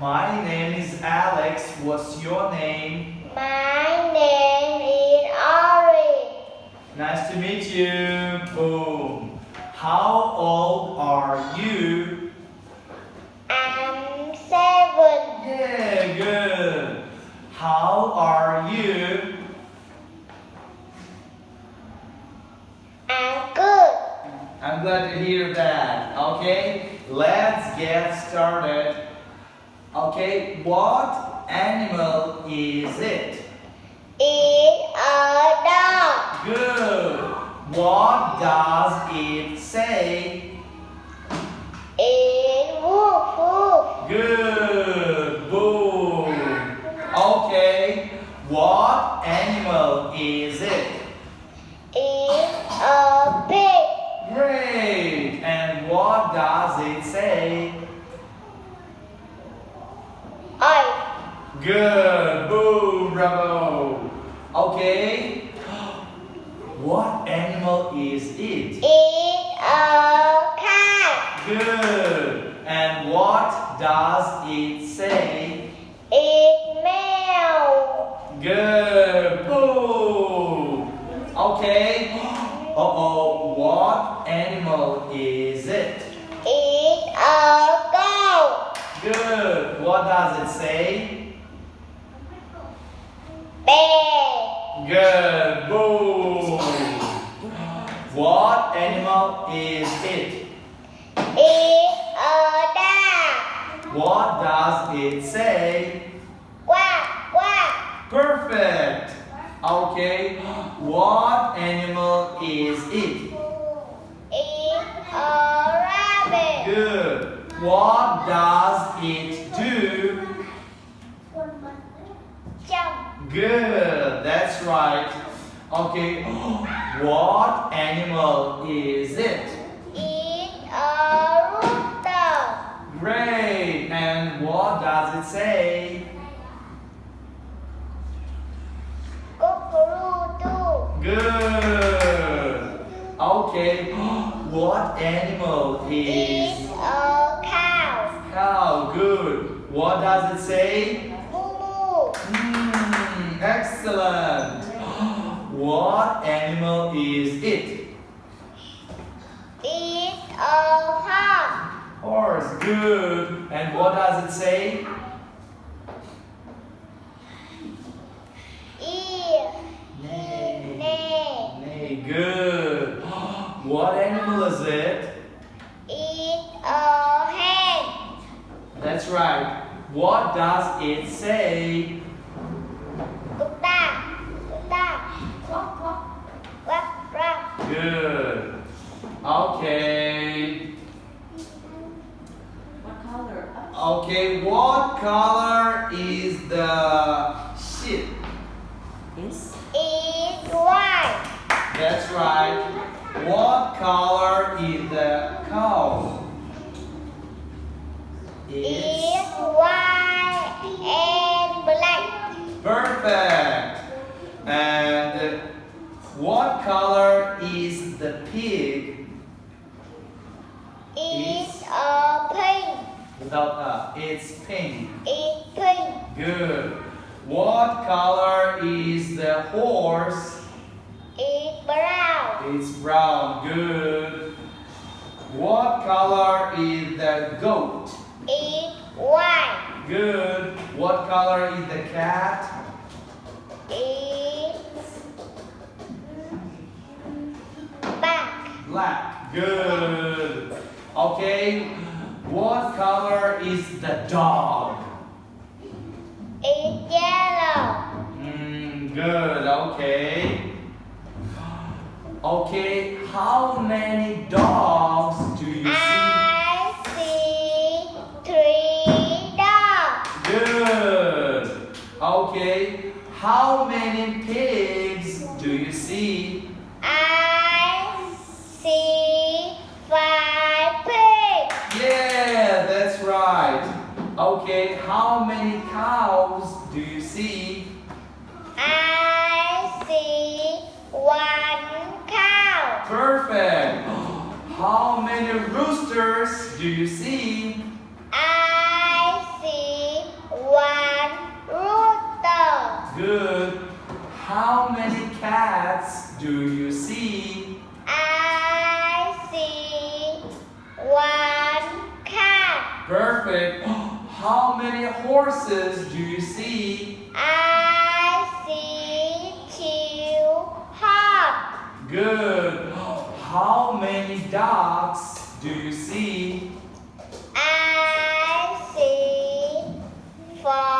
My name is Alex. What's your name? My name is Ori. Nice to meet you. Boom. How old are you? I'm 7. Yeah, good. How are you? I'm good. I'm glad to hear that. Okay, let's get started. Okay, what animal is it? It's a dog. Good. What does it say? It's woof woof. Good. Boom. Okay, what animal is it? It's a pig. Great. And what does it say? Oi. Good. Boom. Bravo. Okay. What animal is it? It's a cat. Good. And what does it say? It's meow. Good. Boom. Okay. Uh-oh. What animal is it? It's a goat. Good. What does it say? Bear. Good. Boom. What animal is it? It's a dog. What does it say? Quack quack. Perfect. Okay. What animal is it? It's a rabbit. Good. What does it do? Jump. Good. That's right. Okay. What animal is it? It's a rooster. Great. And what does it say? Cockroach. Good. Okay. What animal It's is a cow. cow? Good. What does it say? Moo. Excellent. What animal is it? It's a horse. Horse. Good. And what does it say? Ear. Neigh. Neigh. Neigh. Good. What animal is it? It's a hen. That's right. What does it say? Cookie. Quack quack. Good. Okay. What color? Okay, what color is the sheep? Yes. It's white. That's right. What color is the cow? It's white and black. Perfect. And what color is the pig? It's a pink. Without it's pink. It's pink. Good. What color is the horse? It's brown. It's brown. Good. What color is the goat? It's white. Good. What color is the cat? It's black. Black. Good. Okay. What color is the dog? It's yellow. Good. Okay. Okay. How many dogs do you see? I see 3 dogs. Good. Okay. How many pigs do you see? I see 5 pigs. Yeah, that's right. Okay. How many cows do you see? I see 1 cow. Perfect. How many roosters do you see? I see do you see? I see one cat. Perfect. How many horses do you see? I see two horses. Good. How many dogs do you see? I see four